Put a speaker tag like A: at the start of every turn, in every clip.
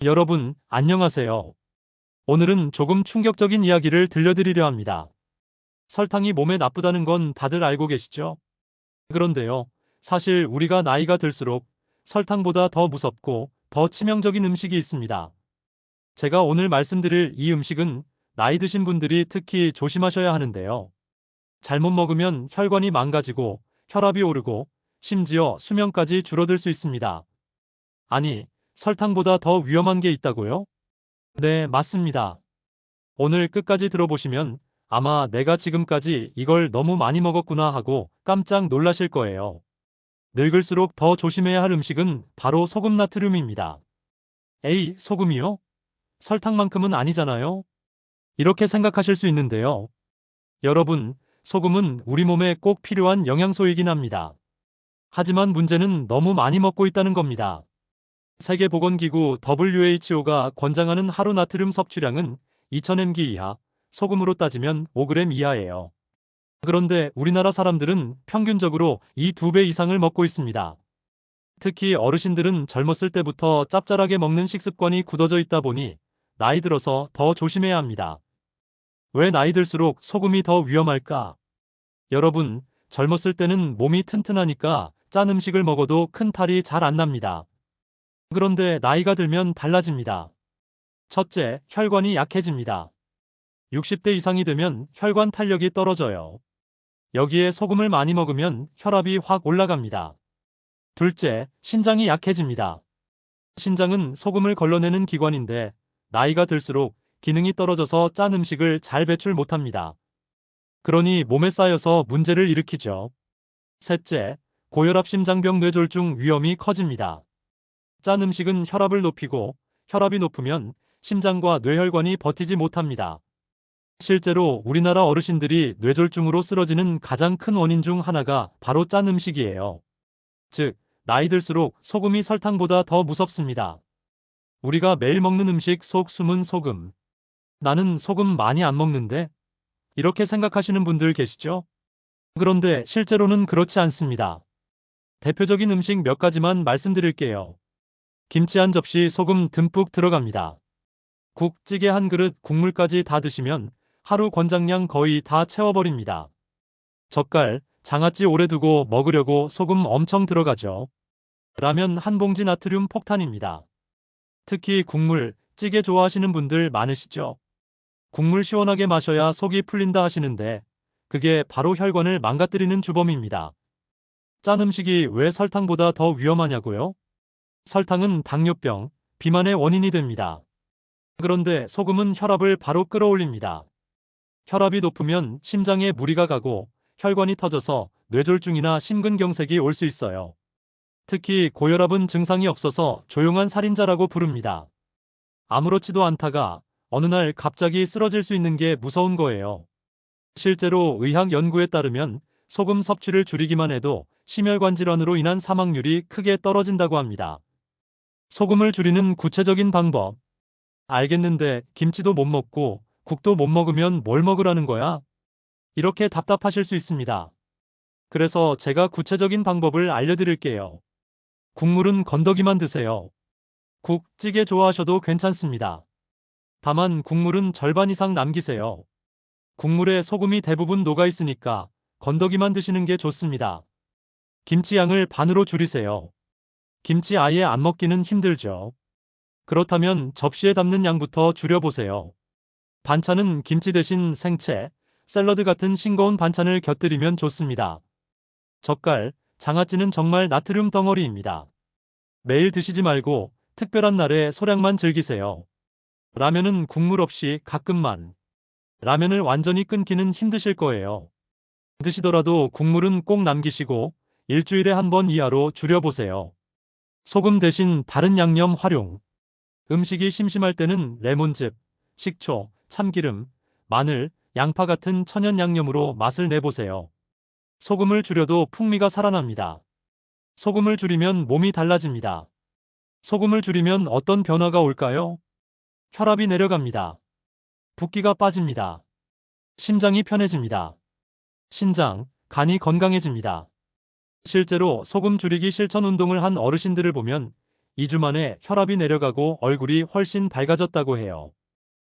A: 여러분, 안녕하세요. 오늘은 조금 충격적인 이야기를 들려드리려 합니다. 설탕이 몸에 나쁘다는 건 다들 알고 계시죠? 그런데요, 사실 우리가 나이가 들수록 설탕보다 더 무섭고 더 치명적인 음식이 있습니다. 제가 오늘 말씀드릴 이 음식은 나이 드신 분들이 특히 조심하셔야 하는데요. 잘못 먹으면 혈관이 망가지고 혈압이 오르고 심지어 수명까지 줄어들 수 있습니다. 아니, 설탕보다 더 위험한 게 있다고요? 네, 맞습니다. 오늘 끝까지 들어보시면 아마 내가 지금까지 이걸 너무 많이 먹었구나 하고 깜짝 놀라실 거예요. 늙을수록 더 조심해야 할 음식은 바로 소금 나트륨입니다. 에이, 소금이요? 설탕만큼은 아니잖아요? 이렇게 생각하실 수 있는데요. 여러분, 소금은 우리 몸에 꼭 필요한 영양소이긴 합니다. 하지만 문제는 너무 많이 먹고 있다는 겁니다. 세계보건기구 WHO가 권장하는 하루 나트륨 섭취량은 2000mg 이하, 소금으로 따지면 5g 이하예요. 그런데 우리나라 사람들은 평균적으로 이 2배 이상을 먹고 있습니다. 특히 어르신들은 젊었을 때부터 짭짤하게 먹는 식습관이 굳어져 있다 보니 나이 들어서 더 조심해야 합니다. 왜 나이 들수록 소금이 더 위험할까? 여러분, 젊었을 때는 몸이 튼튼하니까 짠 음식을 먹어도 큰 탈이 잘 안 납니다. 그런데 나이가 들면 달라집니다. 첫째, 혈관이 약해집니다. 60대 이상이 되면 혈관 탄력이 떨어져요. 여기에 소금을 많이 먹으면 혈압이 확 올라갑니다. 둘째, 신장이 약해집니다. 신장은 소금을 걸러내는 기관인데 나이가 들수록 기능이 떨어져서 짠 음식을 잘 배출 못합니다. 그러니 몸에 쌓여서 문제를 일으키죠. 셋째, 고혈압 심장병 뇌졸중 위험이 커집니다. 짠 음식은 혈압을 높이고 혈압이 높으면 심장과 뇌혈관이 버티지 못합니다. 실제로 우리나라 어르신들이 뇌졸중으로 쓰러지는 가장 큰 원인 중 하나가 바로 짠 음식이에요. 즉, 나이 들수록 소금이 설탕보다 더 무섭습니다. 우리가 매일 먹는 음식 속 숨은 소금. 나는 소금 많이 안 먹는데? 이렇게 생각하시는 분들 계시죠? 그런데 실제로는 그렇지 않습니다. 대표적인 음식 몇 가지만 말씀드릴게요. 김치 한 접시 소금 듬뿍 들어갑니다. 국, 찌개 한 그릇 국물까지 다 드시면 하루 권장량 거의 다 채워버립니다. 젓갈, 장아찌 오래 두고 먹으려고 소금 엄청 들어가죠. 라면 한 봉지 나트륨 폭탄입니다. 특히 국물, 찌개 좋아하시는 분들 많으시죠? 국물 시원하게 마셔야 속이 풀린다 하시는데 그게 바로 혈관을 망가뜨리는 주범입니다. 짠 음식이 왜 설탕보다 더 위험하냐고요? 설탕은 당뇨병, 비만의 원인이 됩니다. 그런데 소금은 혈압을 바로 끌어올립니다. 혈압이 높으면 심장에 무리가 가고 혈관이 터져서 뇌졸중이나 심근경색이 올 수 있어요. 특히 고혈압은 증상이 없어서 조용한 살인자라고 부릅니다. 아무렇지도 않다가 어느 날 갑자기 쓰러질 수 있는 게 무서운 거예요. 실제로 의학 연구에 따르면 소금 섭취를 줄이기만 해도 심혈관 질환으로 인한 사망률이 크게 떨어진다고 합니다. 소금을 줄이는 구체적인 방법. 알겠는데 김치도 못 먹고 국도 못 먹으면 뭘 먹으라는 거야? 이렇게 답답하실 수 있습니다. 그래서 제가 구체적인 방법을 알려드릴게요. 국물은 건더기만 드세요. 국, 찌개 좋아하셔도 괜찮습니다. 다만 국물은 절반 이상 남기세요. 국물에 소금이 대부분 녹아 있으니까 건더기만 드시는 게 좋습니다. 김치 양을 반으로 줄이세요. 김치 아예 안 먹기는 힘들죠. 그렇다면 접시에 담는 양부터 줄여보세요. 반찬은 김치 대신 생채, 샐러드 같은 싱거운 반찬을 곁들이면 좋습니다. 젓갈, 장아찌는 정말 나트륨 덩어리입니다. 매일 드시지 말고 특별한 날에 소량만 즐기세요. 라면은 국물 없이 가끔만. 라면을 완전히 끊기는 힘드실 거예요. 드시더라도 국물은 꼭 남기시고 일주일에 한 번 이하로 줄여보세요. 소금 대신 다른 양념 활용. 음식이 심심할 때는 레몬즙, 식초, 참기름, 마늘, 양파 같은 천연 양념으로 맛을 내보세요. 소금을 줄여도 풍미가 살아납니다. 소금을 줄이면 몸이 달라집니다. 소금을 줄이면 어떤 변화가 올까요? 혈압이 내려갑니다. 붓기가 빠집니다. 심장이 편해집니다. 신장, 간이 건강해집니다. 실제로 소금 줄이기 실천 운동을 한 어르신들을 보면 2주 만에 혈압이 내려가고 얼굴이 훨씬 밝아졌다고 해요.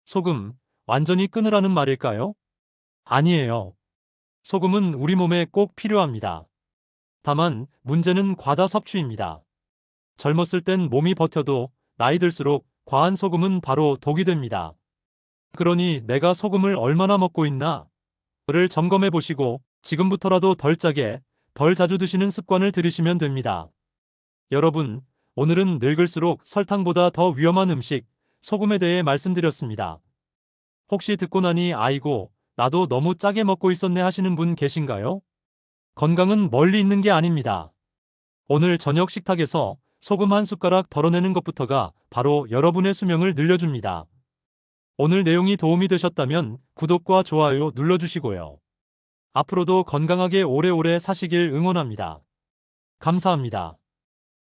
A: 소금, 완전히 끊으라는 말일까요? 아니에요. 소금은 우리 몸에 꼭 필요합니다. 다만 문제는 과다 섭취입니다. 젊었을 땐 몸이 버텨도 나이 들수록 과한 소금은 바로 독이 됩니다. 그러니 내가 소금을 얼마나 먹고 있나? 를 점검해 보시고 지금부터라도 덜 짜게, 덜 자주 드시는 습관을 들이시면 됩니다. 여러분, 오늘은 늙을수록 설탕보다 더 위험한 음식, 소금에 대해 말씀드렸습니다. 혹시 듣고 나니 아이고, 나도 너무 짜게 먹고 있었네 하시는 분 계신가요? 건강은 멀리 있는 게 아닙니다. 오늘 저녁 식탁에서 소금 한 숟가락 덜어내는 것부터가 바로 여러분의 수명을 늘려줍니다. 오늘 내용이 도움이 되셨다면 구독과 좋아요 눌러주시고요. 앞으로도 건강하게 오래오래 사시길 응원합니다. 감사합니다.